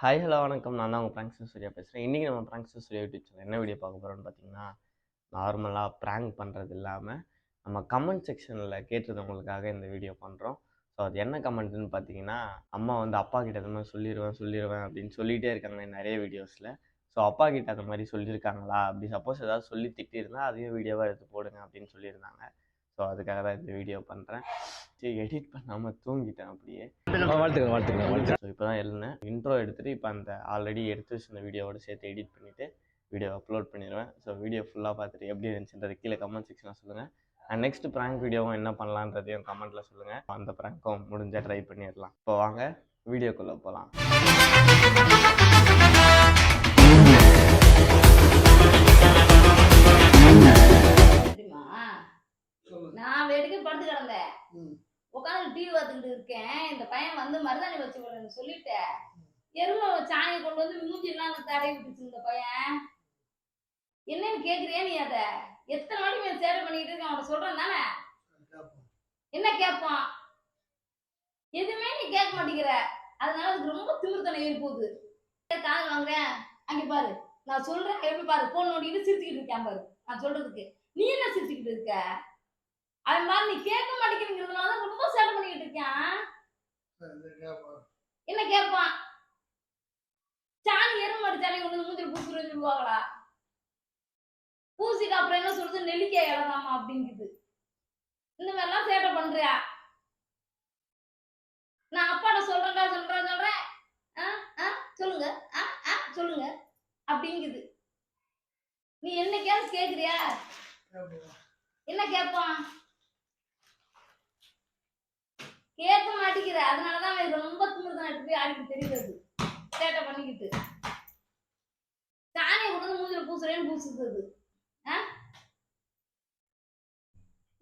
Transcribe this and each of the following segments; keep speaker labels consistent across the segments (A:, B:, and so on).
A: Hi hello வணக்கம். நான் தான் உங்கள் பிராங்க்ஸ் சூர்யா பேசுகிறேன். இன்றைக்கி நம்ம பிராங்க்ஸ் சூர்யா யூடியூப் சேனல் என்ன வீடியோ பார்க்க போகிறோம்னு பார்த்தீங்கன்னா, நார்மலாக ப்ராங்க் பண்ணுறது இல்லாமல் நம்ம கமெண்ட் செக்ஷனில் கேட்டிருந்தவங்களுக்காக இந்த வீடியோ பண்ணுறோம். ஸோ அது என்ன கமெண்ட்டுன்னு பார்த்தீங்கன்னா, அம்மா வந்து அப்பா கிட்ட இந்த மாதிரி சொல்லிடுவேன் அப்படின்னு சொல்லிகிட்டே இருக்காங்க நிறைய வீடியோஸில். ஸோ அப்பா கிட்ட அந்த மாதிரி சொல்லியிருக்காங்களா, அப்படி சப்போஸ் ஏதாவது சொல்லி திட்டியிருந்தால் அதையும் வீடியோவாக எடுத்து போடுங்க அப்படின்னு சொல்லியிருந்தாங்க. ஸோ அதுக்காக தான் இந்த வீடியோ பண்ணுறேன். சரி, எடிட் பண்ணாமல் தூங்கிட்டேன் அப்படியே.
B: வாழ்த்துக்கிறேன்.
A: ஸோ இப்போ தான் எழுந்தேன். இன்ட்ரோ எடுத்துகிட்டு இப்போ அந்த ஆல்ரெடி எடுத்து வச்சிருந்த வீடியோவோட சேர்த்து எடிட் பண்ணிவிட்டு வீடியோ அப்லோட் பண்ணிடுவேன். ஸோ வீடியோ ஃபுல்லாக பார்த்துட்டு எப்படி இருந்துச்சுன்றது கீழே கமெண்ட் செக்ஷனில் சொல்லுங்கள். அண்ட் நெக்ஸ்ட் ப்ராங்க் வீடியோவும் என்ன பண்ணலான்றதையும் கமெண்ட்டில் சொல்லுங்கள். அந்த ப்ராங்க்கும் முடிஞ்சால் ட்ரை பண்ணிடலாம். இப்போ வாங்க வீடியோக்குள்ளே போகலாம்.
C: நான் வேடிக்கை படுத்து கிடந்தேன், உட்காந்து டிவி பார்த்துக்கிட்டு இருக்கேன். இந்த பையன் வந்து மருதாணி வச்சு சொல்லிட்டேன், எருமை சாணியை கொண்டு வந்து மூஞ்சிலாம் தடவி விட்டுச்சு. இந்த பையன் என்னன்னு கேக்குறியா நீ? அத எத்தனை வாட்டி சேட்டை பண்ணிக்கிட்டு இருக்கேன், அவன் சொல்றேன் தானே. என்ன கேட்பான்? எதுவுமே நீ கேட்க மாட்டேங்கிற. அதனால அதுக்கு ரொம்ப திமிர்த்தனை ஏறி போகுது. காதல் வாங்குறேன், அங்க பாரு நான் சொல்றேன், எப்படி பாரு போன் நோண்டிட்டு சிரிச்சுக்கிட்டு இருக்கேன் பாரு. நான் சொல்றதுக்கு நீ என்ன சிரிச்சுக்கிட்டு இருக்க? அது மாதிரி நீ கேட்க மாட்டேங்கிறதுனால ரொம்ப சேட்டை பண்ணிக்கிட்டு இருக்கான். என்ன கேட்பான்? சாணி எருமாடி சாணி கொண்டு மூஞ்சில் பூசுறேன்னு சொல்லுவாங்களா? பூசிட்டு அப்புறம் என்ன சொல்றது, நெல்லிக்காய் இழந்தாமா அப்படிங்குது. இந்த மாதிரிலாம் சேட்டை பண்றியா? நான் அப்பாட்ட சொல்றேன் சொல்லுங்க சொல்லுங்க அப்படிங்குது. நீ என்னைக்காவது கேக்குறியா? என்ன கேட்பான்? கேட்க மாட்டேங்கிற. அதனாலதான் ரொம்ப திமிர்தான் எடுத்து போய் ஆடிட்டு தெரியுது, சேட்டை பண்ணிக்கிட்டு. சாணியை கொண்டு மூஞ்சில பூசுறேன்னு பூசுறது.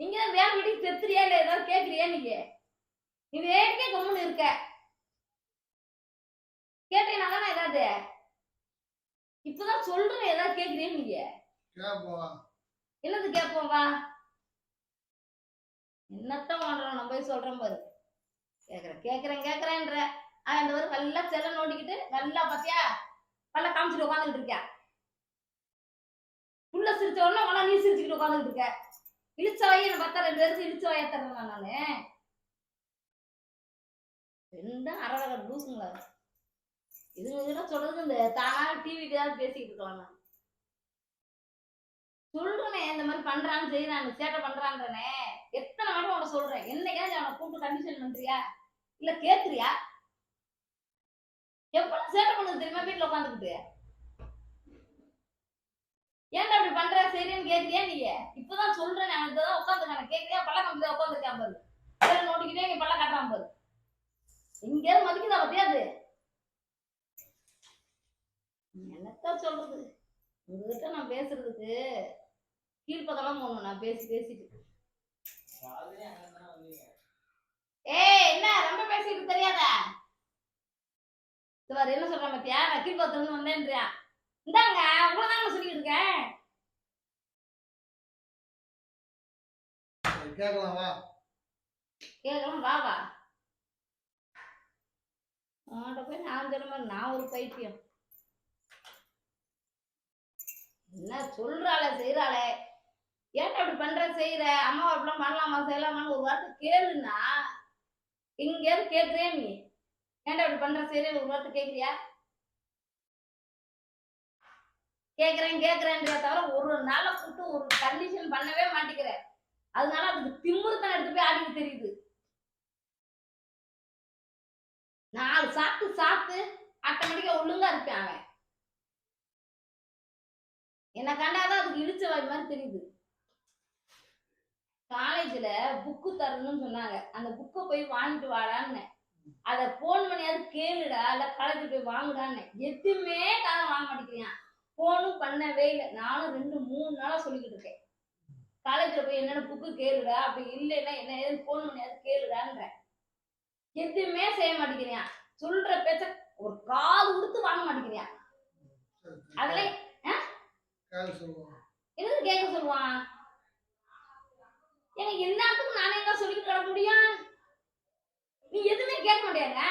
C: நீங்கதான் வேலை வீட்டுக்கு தெத்துறியா இல்ல ஏதாவது கேக்குறியா? நீங்க நீ வேடிக்கை கம்முன்னு இருக்க. கேட்டீங்கன்னா தானே ஏதாவது. இப்பதான் சொல்றேன், ஏதாவது கேக்குறியா நீங்க? என்னது கேட்போம்? வா, என்னத்தான் வாங்குறோம் நம்ம போய் சொல்றோம் பாரு. கேக்குறேன்ற அவன் இந்த ஒரு நல்லா செல்ல நோண்டிக்கிட்டு நல்லா பாத்தியா பல்ல காமிச்சிட்டு உட்காந்துக்கிட்டு இருக்க. புள்ள சிரிச்ச உடனே உடனே நீ சிரிச்சுக்கிட்டு உட்காந்துக்கிட்டு இருக்க. இழிச்ச வாயை என்ன பார்த்தா 2 பேருக்கு இழிச்ச வாயை தரேன் நானு. ரெண்டும் அரவகை லூசுங்களா இதுங்க சொல்றது. இந்த தானா டிவிக்கு ஏதாவது பேசிக்கிட்டு இருக்கலாம். நான் சொல்றேனே இந்த மாதிரி பண்றான்னு செய்யறான்னு சேட்டை பண்றான்றனே. எத்தனை வாட்டி உனக்கு சொல்றேன், என்னைக்காவது அவனை கூப்பிட்டு கண்டிஷன் பண்றியா இல்ல கேக்குறியா? எவ்வளவு சேட்டை பண்ணுது தெரியுமா வீட்டுல உட்காந்துக்கிட்டு? ஏன்டா அப்படி பண்ற சரின்னு கேக்குறியா நீ? இப்பதான் சொல்றேன், அவன் இப்பதான் உட்காந்துருக்கான கேக்குறியா? பல்ல காமிச்சு உட்காந்துருக்கான் பாரு, பேரை நோட்டிக்கிட்டே இங்க பல்ல காட்டாம பாரு. எங்கேயாவது மதிக்குதா பத்தியாது? என்னத்தான் சொல்றது, உங்ககிட்ட நான் பேசுறதுக்கு கீழ்ப்பதெல்லாம் போகணும். நான் பேசிட்டு என்ன ரொம்ப பேசிட்டு தெரியாத? என்ன சொல்றேன் பத்தியா? நான் கீழ்பத்திலிருந்து வந்தேன்றியா? இந்தாங்க உங்களதாங்க சொல்லிட்டு இருக்கேன். கேட்கலாம் வா வா. அவன்கிட்ட போய் நான் சொல்ல மாதிரி நான் ஒரு பைத்தியம். என்ன சொல்றாள செய்யறாளே, ஏன்டா அப்படி பண்ற செய்யற? அம்மா அப்படிலாம் பண்ணலாமா செய்யலாமான்னு ஒரு வார்த்தை கேளுன்னா எங்கேயாவது கேட்குறியா நீ? ஏன்டா அப்படி பண்ற செய்யற ஒரு வார்த்தை கேட்குறியா? கேட்கறேன்றியா தவிர ஒரு நாளை கூட்டு ஒரு கண்டிஷன் பண்ணவே மாட்டேங்கிற. அதனால அதுக்கு திமுறுத்தனை எடுத்து போய் ஆடிட்டு தெரியுது. 4 சாப்பிட்டு ஆட்டோமேட்டிக்கா ஒழுங்கா இருப்பேன். அவன் என்ன கண்டாதான் அதுக்கு இழிச்ச வாய் மாதிரி தெரியுது. காலேஜ்ல புக்கு தரணும்னு சொன்னாங்க, அந்த புக்கை போய் வாங்கிட்டு வாடான்னு. அத போன் பண்ணியாவது கேளுடா, இல்ல காலேஜ் போய் வாங்குடான்னு. எதுவுமே காலம் வாங்க மாட்டேங்கிறான். போனும் பண்ணவே இல்லை. நானும் 2-3 நாளா சொல்லிக்கிட்டு இருக்கேன், காலேஜ்ல போய் என்னென்ன புக்கு கேளுடா, அப்படி இல்லைன்னா என்ன ஏது போன் பண்ணியாவது கேளுடான்ற. எதுவுமே செய்ய மாட்டேங்கிறான். சொல்ற பேச்ச ஒரு காது கொடுத்து வாங்க மாட்டேங்கிறான். அதுல என்னது கேட்க சொல்லுவான்? எனக்கு எல்லாத்துக்கும் நானே என்ன சொல்லிட்டு வர முடியும்? நீ எதுவுமே கேட்க மாட்டேங்க.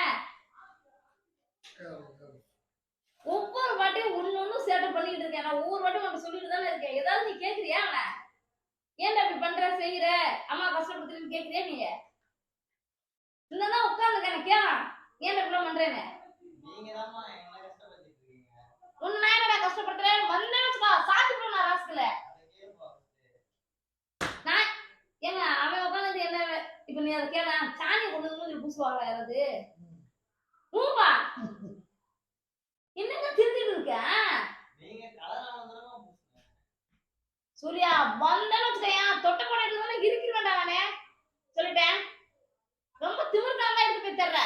C: ஒவ்வொரு வாட்டியும் ஒண்ணு சேட்டை பண்ணிட்டு இருக்கேன். நான் ஒவ்வொரு வாட்டியும் உனக்கு சொல்லிட்டு தானே இருக்கேன். ஏதாவது நீ கேக்குறியா அவன? ஏன்டா இப்படி பண்ற செய்யற? அம்மா கஷ்டப்படுத்துறேன்னு கேக்குறியா நீ? இல்லன்னா உட்கார்ந்து எனக்கு கேளாம். ஏன்டா இப்படி பண்றேன்னு?
A: நீங்கதாம்மா என்ன கஷ்டப்படுத்திட்டு இருக்கீங்க.
C: உன்னை நான் என்னடா கஷ்டப்படுத்துறேன்? வந்தேன்னு வச்சுக்கோ சாத்திட்டு நான் ராஸ்கல. நான் ஏங்க அவன் உட்காந்து என்ன இப்ப நீ அதை கேள சாணி கொண்டு வந்து மூஞ்சி பூசுவாங்களா யாராவது? மூவா என்னங்க திருத்திட்டு இருக்க?
A: நீங்க கலரா வந்தா
C: சூர்யா வந்தேன்னு வச்சுக்கேன் தொட்ட போனது தானே இருக்கிற வேண்டாம் அவனே சொல்லிட்டேன். ரொம்ப திமிர்த்தாம எடுத்து போய் தர்ற.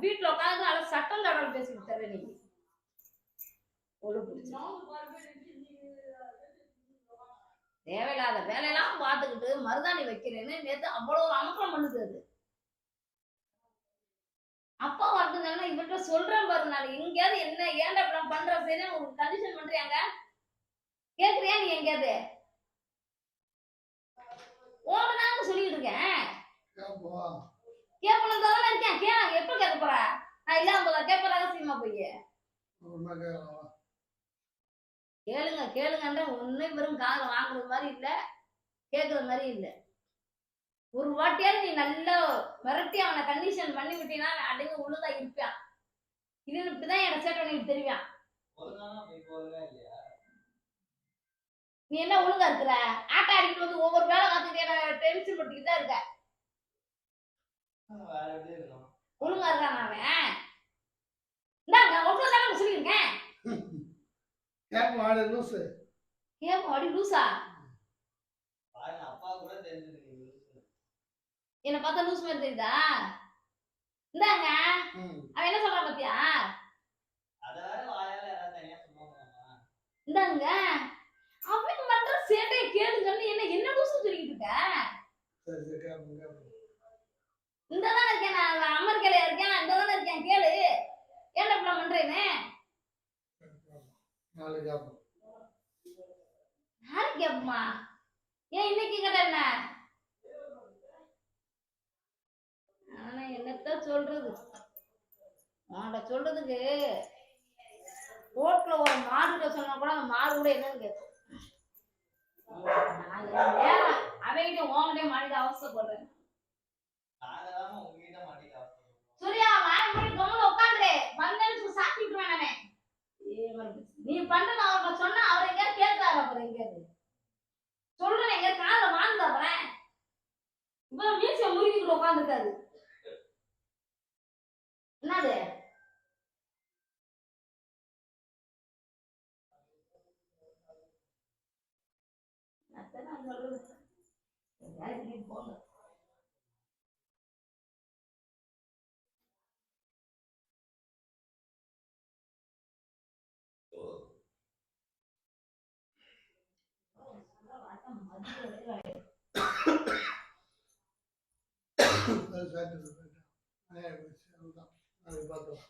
C: வீட்டுல உட்காந்து அவளை சட்டம் தடவை பேசிட்டு தர்ற நீ. தேவையில்லாத வேலையெல்லாம் பார்த்துக்கிட்டு மருதாணி வைக்கிறேன்னு நேத்து அவ்வளவு அமக்கலம் பண்ணுது அது. அப்பா வரதுனால இவர்கிட்ட சொல்றேன் பாரு, நான் எங்கேயாவது என்ன ஏன்டா இப்படி பண்ற சரி ஒரு கண்டிஷன் பண்றியாங்க கேக்குறியா நீ எங்கேயாவது? ஓடுதாங்க சொல்லிட்டு இருக்கேன். கேட்பணும் தானே இருக்கேன். எப்ப கேட்க போற? நான் இல்லாம போதா கேட்ப ரகசியமா போய் கேளுங்க கேளுங்கன்ற ஒன்னும் வெறும் காதல வாங்குறது மாதிரி இல்ல, கேக்குற மாதிரி இல்ல. ஒரு வாட்டியாவது நீ நல்லா மிரட்டி அவனை கண்டிஷன் பண்ணி விட்டீங்கன்னா அடங்க உள்ளதா இருப்பான். இது இப்படிதான் என்ன சேட் பண்ணிட்டு தெரியான். நீ என்ன ஒழுங்கா இருக்கிற? ஆட்ட அடிக்கிட்டு வந்து ஒவ்வொரு வேலை பார்த்துட்டு என்ன டென்ஷன் பட்டுக்கிட்டு தான் இருக்க. ஒழுங்கா இருக்கான் அவன். இந்தாங்க ஒழுங்கா தானே சொல்லியிருக்கேன்.
D: கேம் ஆடு லூசு.
C: கேம் ஆடி லூசா?
A: அப்பா கூட தெரிஞ்சது
C: என்ன பார்த்தா லூஸ் மாதிரி தெரியுதா? இந்தாங்க அவன் என்ன சொல்றான் பாத்தியா? இந்தாங்க அவன் பண்ற சேட்டையை கேளுங்கன்னு என்ன லூசு சொல்லிட்டு இருக்க? இந்ததானே இருக்கேன் நான் அமெரிக்கால இருக்கேன், இந்ததானே இருக்கேன் கேளு. ஏன்டா இப்படி பண்றேன்னு
D: நாளைக்கு
C: கேப்பமா? ஏன் இன்னைக்கு கேட்ட என்ன? ஆனா என்னத்த சொல்றது? உன்கிட்ட சொல்றதுக்கு ரோட்ல ஒரு மாடு சொன்னா கூட அந்த மாடு கூட என்னன்னு கேட்கும். அவங்கிட்ட உங்ககிட்ட மாடிக்க அவசரப்படுறேன். சூர்யா உட்காந்து வந்தேன்னு சாப்பிட்டுருவேன் நானே. நீ பண்ற அவர்கிட்ட சொன்னா அவர் எங்கேயாவது கேட்கிறாரு. அப்புறம் எங்கேயாவது சொல்றேன் எங்க கால வாங்க அப்புறம் இப்ப மீசை முறுக்கிட்டு உட்காந்துருக்காரு. என்னது சொல்றது? போங்க
D: அது பார்த்தோம்.